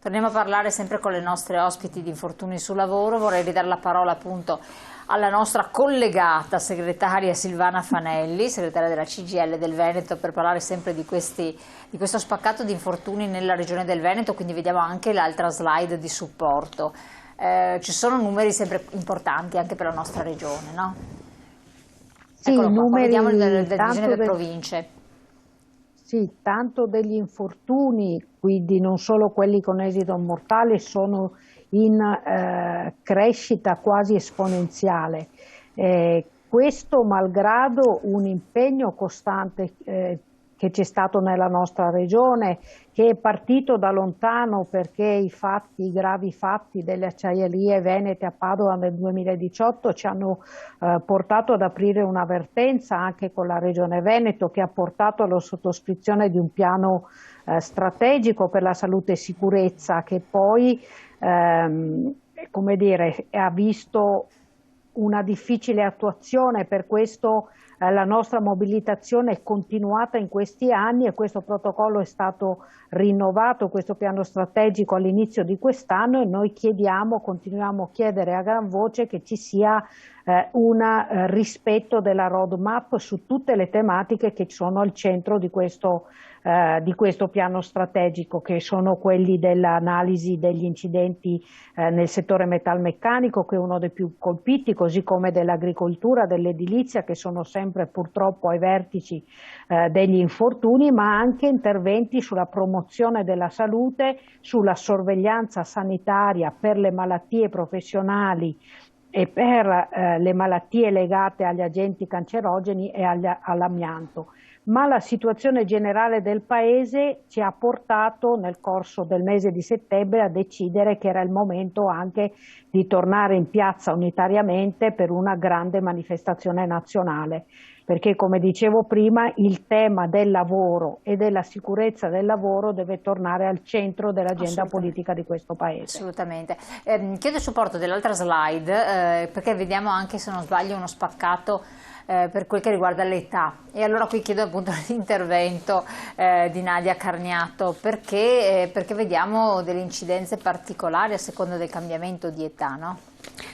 Torniamo a parlare sempre con le nostre ospiti di infortuni sul lavoro. Vorrei ridare la parola appunto alla nostra collegata segretaria Silvana Fanelli, segretaria della CGIL del Veneto, per parlare sempre di questo spaccato di infortuni nella regione del Veneto. Quindi vediamo anche l'altra slide di supporto. Ci sono numeri sempre importanti anche per la nostra regione, no? Sì, eccolo qua, numeri, vediamo le divisioni delle province. Sì, tanto degli infortuni, quindi non solo quelli con esito mortale, sono in crescita quasi esponenziale. Questo malgrado un impegno costante che c'è stato nella nostra regione, che è partito da lontano perché i gravi fatti delle acciaierie venete a Padova nel 2018 ci hanno portato ad aprire un'avvertenza anche con la Regione Veneto, che ha portato alla sottoscrizione di un piano strategico per la salute e sicurezza, che poi come dire, ha visto una difficile attuazione. Per questo la nostra mobilitazione è continuata in questi anni e questo protocollo è stato rinnovato, questo piano strategico, all'inizio di quest'anno, e noi continuiamo a chiedere a gran voce che ci sia un rispetto della roadmap su tutte le tematiche che sono al centro di questo piano strategico, che sono quelli dell'analisi degli incidenti nel settore metalmeccanico, che è uno dei più colpiti, così come dell'agricoltura, dell'edilizia, che sono sempre purtroppo ai vertici degli infortuni, ma anche interventi sulla promozione della salute, sulla sorveglianza sanitaria per le malattie professionali e per le malattie legate agli agenti cancerogeni e all'amianto. Ma la situazione generale del Paese ci ha portato nel corso del mese di settembre a decidere che era il momento anche di tornare in piazza unitariamente per una grande manifestazione nazionale, perché, come dicevo prima, il tema del lavoro e della sicurezza del lavoro deve tornare al centro dell'agenda politica di questo Paese. Assolutamente. Chiedo il supporto dell'altra slide perché vediamo anche, se non sbaglio, uno spaccato per quel che riguarda l'età, e allora qui chiedo appunto l'intervento di Nadia Carniato, perché vediamo delle incidenze particolari a seconda del cambiamento di età, no?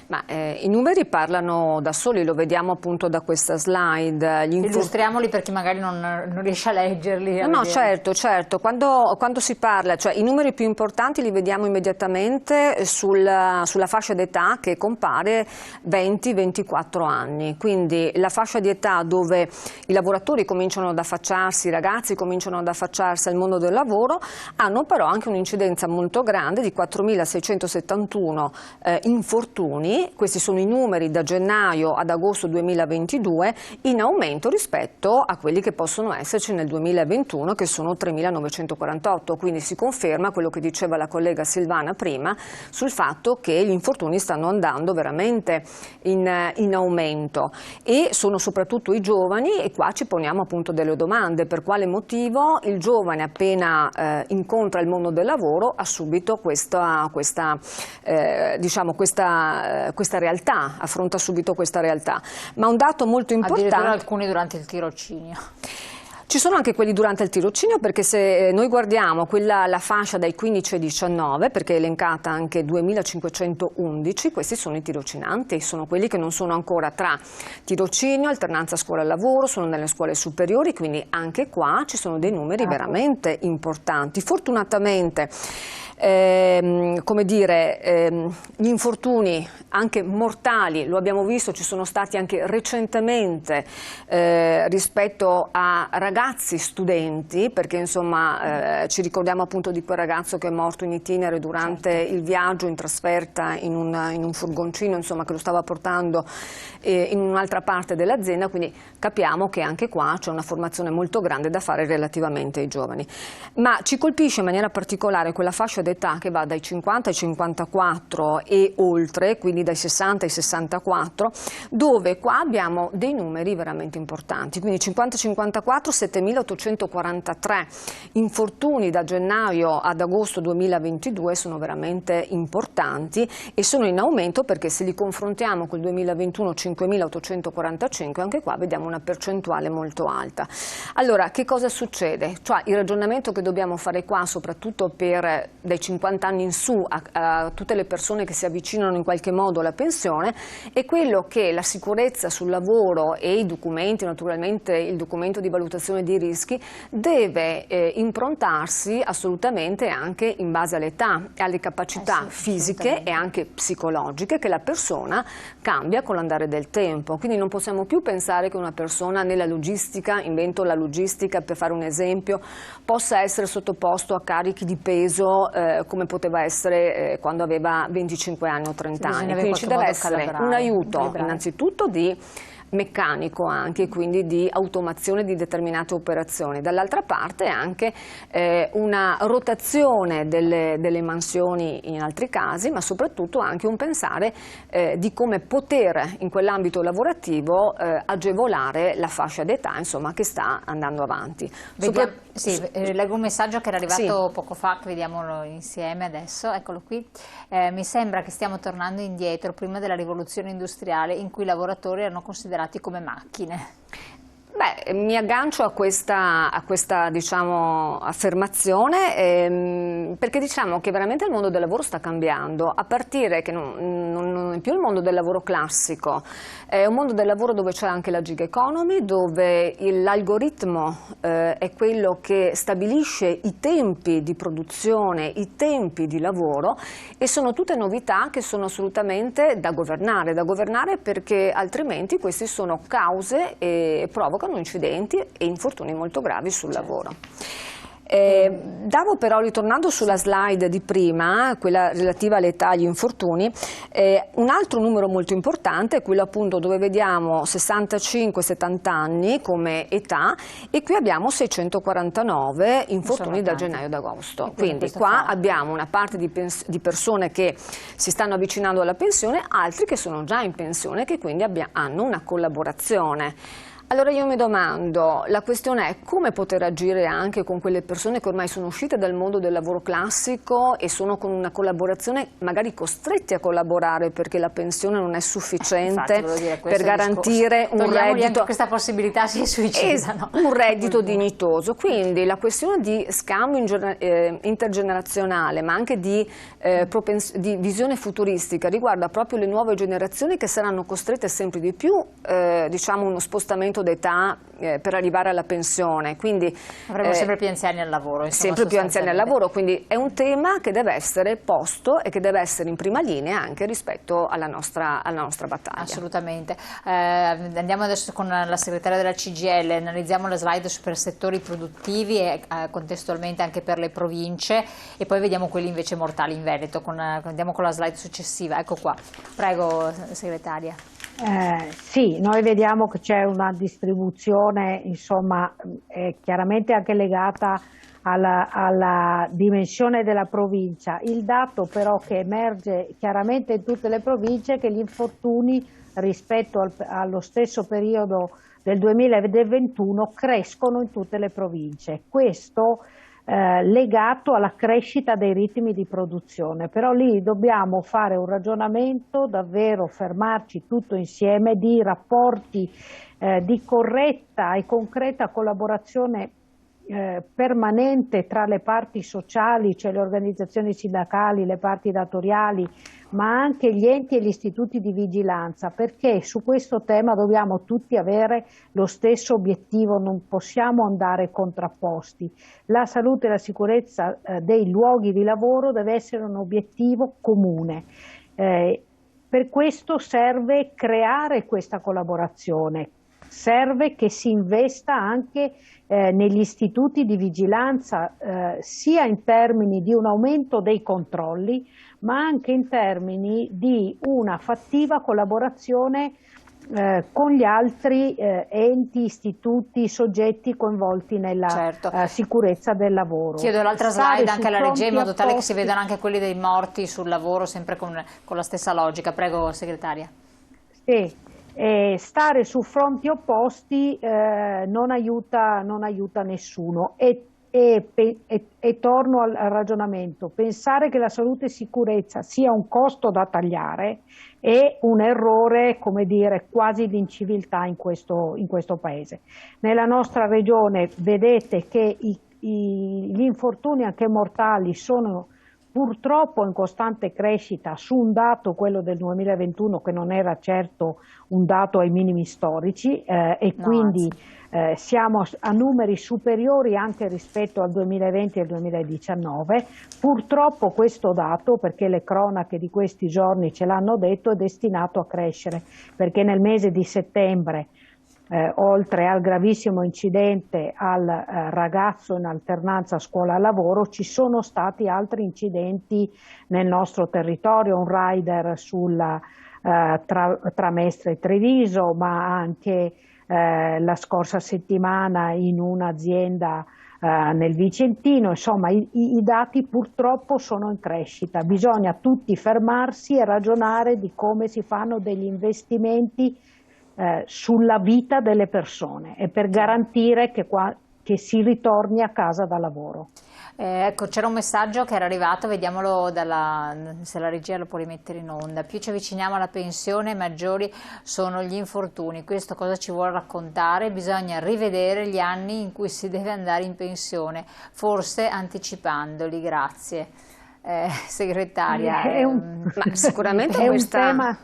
Ma i numeri parlano da soli, lo vediamo appunto da questa slide. Illustriamoli per chi magari non riesce a leggerli. No, certo. Quando si parla, cioè i numeri più importanti li vediamo immediatamente sulla fascia d'età che compare 20-24 anni, quindi la fascia di età dove i lavoratori cominciano ad affacciarsi, i ragazzi cominciano ad affacciarsi al mondo del lavoro, hanno però anche un'incidenza molto grande di 4.671 infortuni. Questi sono i numeri da gennaio ad agosto 2022, in aumento rispetto a quelli che possono esserci nel 2021, che sono 3.948, quindi si conferma quello che diceva la collega Silvana prima sul fatto che gli infortuni stanno andando veramente in aumento, e sono soprattutto i giovani, e qua ci poniamo appunto delle domande: per quale motivo il giovane appena incontra il mondo del lavoro ha subito questa realtà, affronta subito questa realtà. Ma un dato molto importante... Addirittura alcuni durante il tirocinio. Ci sono anche quelli durante il tirocinio, perché se noi guardiamo la fascia dai 15 ai 19, perché è elencata anche 2511, questi sono i tirocinanti, sono quelli che non sono ancora tra tirocinio, alternanza scuola-lavoro, sono nelle scuole superiori, quindi anche qua ci sono dei numeri veramente importanti. Fortunatamente, come dire, gli infortuni anche mortali, lo abbiamo visto, ci sono stati anche recentemente rispetto a ragazzi studenti, perché insomma ci ricordiamo appunto di quel ragazzo che è morto in itinere durante il viaggio in trasferta in un furgoncino, insomma, che lo stava portando in un'altra parte dell'azienda, quindi capiamo che anche qua c'è una formazione molto grande da fare relativamente ai giovani. Ma ci colpisce in maniera particolare quella fascia d'età che va dai 50 ai 54 e oltre, quindi dai 60 ai 64, dove qua abbiamo dei numeri veramente importanti, quindi 50-54, 7.843 infortuni da gennaio ad agosto 2022 sono veramente importanti e sono in aumento, perché se li confrontiamo col 2021 5.845, anche qua vediamo una percentuale molto alta. Allora, che cosa succede? Cioè, il ragionamento che dobbiamo fare qua, soprattutto per dai 50 anni in su a tutte le persone che si avvicinano in qualche modo alla pensione, è quello che la sicurezza sul lavoro e i documenti, naturalmente il documento di valutazione dei rischi, deve improntarsi assolutamente anche in base all'età e alle capacità fisiche e anche psicologiche che la persona cambia con l'andare del tempo. Quindi non possiamo più pensare che una persona nella logistica, invento la logistica per fare un esempio, possa essere sottoposto a carichi di peso come poteva essere quando aveva 25 anni o 30 anni. Quindi ci deve essere un aiuto innanzitutto di meccanico, anche quindi di automazione di determinate operazioni, dall'altra parte anche una rotazione delle mansioni in altri casi, ma soprattutto anche un pensare di come poter in quell'ambito lavorativo agevolare la fascia d'età, insomma, che sta andando avanti. Leggo un messaggio che era arrivato poco fa, che vediamolo insieme adesso, eccolo qui. Mi sembra che stiamo tornando indietro, prima della rivoluzione industriale, in cui i lavoratori erano considerati come macchine. Beh, mi aggancio a questa diciamo, affermazione perché diciamo che veramente il mondo del lavoro sta cambiando, a partire che non è più il mondo del lavoro classico, è un mondo del lavoro dove c'è anche la gig economy, dove l'algoritmo è quello che stabilisce i tempi di produzione, i tempi di lavoro, e sono tutte novità che sono assolutamente da governare perché altrimenti queste sono cause e provocano incidenti e infortuni molto gravi sul lavoro. Davo però, ritornando sulla slide di prima, quella relativa all'età e agli infortuni, un altro numero molto importante è quello appunto dove vediamo 65-70 anni come età, e qui abbiamo 649 infortuni da gennaio ad agosto. Quindi qua abbiamo una parte di persone che si stanno avvicinando alla pensione, altri che sono già in pensione, che quindi hanno una collaborazione. Allora io mi domando, la questione è come poter agire anche con quelle persone che ormai sono uscite dal mondo del lavoro classico e sono con una collaborazione, magari costretti a collaborare perché la pensione non è sufficiente per garantire un reddito. Anche questa possibilità, si suicidano. Un reddito dignitoso. Quindi la questione di scambio intergenerazionale, ma anche di visione futuristica, riguarda proprio le nuove generazioni che saranno costrette sempre di più, diciamo, uno spostamento d'età per arrivare alla pensione, quindi avremo sempre più anziani al lavoro, insomma, sempre più anziani al lavoro, quindi è un tema che deve essere posto e che deve essere in prima linea anche rispetto alla nostra battaglia. Assolutamente. Andiamo adesso con la segretaria della CGIL, analizziamo la slide per settori produttivi e contestualmente anche per le province, e poi vediamo quelli invece mortali in Veneto. Andiamo con la slide successiva, ecco qua. Prego, segretaria. Sì, noi vediamo che c'è una distribuzione, insomma, chiaramente anche legata alla dimensione della provincia. Il dato però che emerge chiaramente in tutte le province è che gli infortuni rispetto allo stesso periodo del 2021 crescono in tutte le province. Questo legato alla crescita dei ritmi di produzione, però lì dobbiamo fare un ragionamento, davvero fermarci tutto insieme, di rapporti di corretta e concreta collaborazione permanente tra le parti sociali, cioè le organizzazioni sindacali, le parti datoriali, ma anche gli enti e gli istituti di vigilanza, perché su questo tema dobbiamo tutti avere lo stesso obiettivo, non possiamo andare contrapposti. La salute e la sicurezza dei luoghi di lavoro deve essere un obiettivo comune. Per questo serve creare questa collaborazione, serve che si investa anche negli istituti di vigilanza, sia in termini di un aumento dei controlli, ma anche in termini di una fattiva collaborazione con gli altri enti, istituti, soggetti coinvolti nella sicurezza del lavoro. Chiedo l'altra slide anche alla regia, in modo tale che si vedano anche quelli dei morti sul lavoro, sempre con la stessa logica. Prego, segretaria. Sì. Stare su fronti opposti non aiuta nessuno e torno al ragionamento. Pensare che la salute e sicurezza sia un costo da tagliare è un errore, come dire, quasi di inciviltà in questo Paese. Nella nostra regione vedete che gli infortuni anche mortali sono purtroppo in costante crescita su un dato, quello del 2021, che non era certo un dato ai minimi storici e no, quindi siamo a numeri superiori anche rispetto al 2020 e al 2019. Purtroppo questo dato, perché le cronache di questi giorni ce l'hanno detto, è destinato a crescere, perché nel mese di settembre oltre al gravissimo incidente al ragazzo in alternanza scuola-lavoro, ci sono stati altri incidenti nel nostro territorio, un rider tra Mestre e Treviso, ma anche la scorsa settimana in un'azienda nel Vicentino. Insomma, i dati purtroppo sono in crescita, bisogna tutti fermarsi e ragionare di come si fanno degli investimenti sulla vita delle persone e per garantire che si ritorni a casa da lavoro. Ecco, c'era un messaggio che era arrivato, vediamolo se la regia lo può rimettere in onda. Più ci avviciniamo alla pensione, maggiori sono gli infortuni. Questo cosa ci vuole raccontare? Bisogna rivedere gli anni in cui si deve andare in pensione, forse anticipandoli. Grazie. Segretaria. Ma sicuramente è un tema...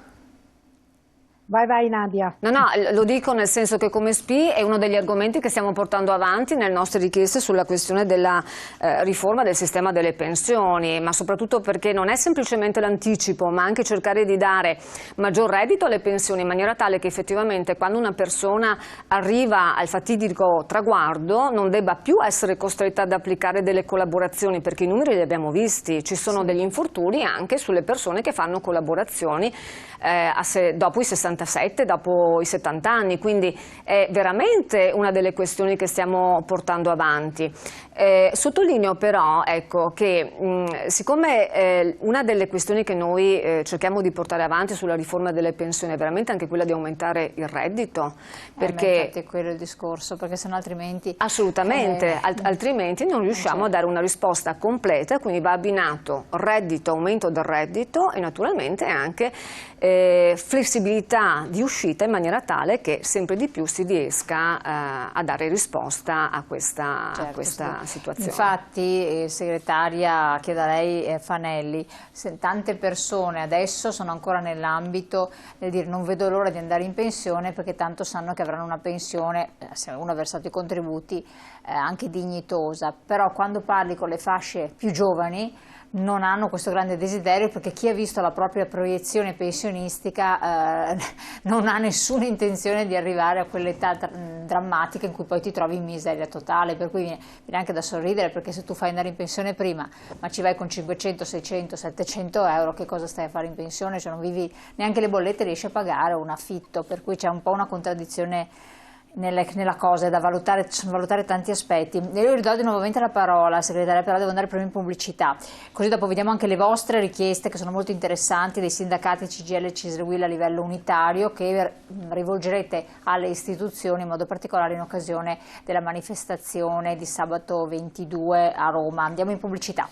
Vai Nadia. No, lo dico nel senso che come SPI è uno degli argomenti che stiamo portando avanti nelle nostre richieste sulla questione della riforma del sistema delle pensioni, ma soprattutto perché non è semplicemente l'anticipo, ma anche cercare di dare maggior reddito alle pensioni in maniera tale che effettivamente quando una persona arriva al fatidico traguardo non debba più essere costretta ad applicare delle collaborazioni, perché i numeri li abbiamo visti, ci sono degli infortuni anche sulle persone che fanno collaborazioni dopo i 67, dopo i 70 anni, quindi è veramente una delle questioni che stiamo portando avanti. Sottolineo però ecco, che siccome una delle questioni che noi cerchiamo di portare avanti sulla riforma delle pensioni è veramente anche quella di aumentare il reddito, perché infatti è quello il discorso, perché sennò altrimenti assolutamente, altrimenti non riusciamo a dare una risposta completa, quindi va abbinato reddito, aumento del reddito e naturalmente anche flessibilità di uscita in maniera tale che sempre di più si riesca a dare risposta a questa, situazione. Infatti, segretaria, chiedo a lei Fanelli, tante persone adesso sono ancora nell'ambito del dire non vedo l'ora di andare in pensione perché tanto sanno che avranno una pensione, se uno ha versato i contributi, anche dignitosa, però quando parli con le fasce più giovani non hanno questo grande desiderio, perché chi ha visto la propria proiezione pensionistica non ha nessuna intenzione di arrivare a quell'età drammatica in cui poi ti trovi in miseria totale, per cui viene anche da sorridere, perché se tu fai andare in pensione prima ma ci vai con 500, 600, 700 euro, che cosa stai a fare in pensione? Cioè non vivi, neanche le bollette riesci a pagare, un affitto, per cui c'è un po' una contraddizione nella cosa, è da valutare, sono valutare tanti aspetti. Io ridò nuovamente la parola, segretaria, però devo andare prima in pubblicità, così dopo vediamo anche le vostre richieste che sono molto interessanti, dei sindacati CGIL e CISL a livello unitario, che rivolgerete alle istituzioni, in modo particolare in occasione della manifestazione di sabato 22 a Roma. Andiamo in pubblicità.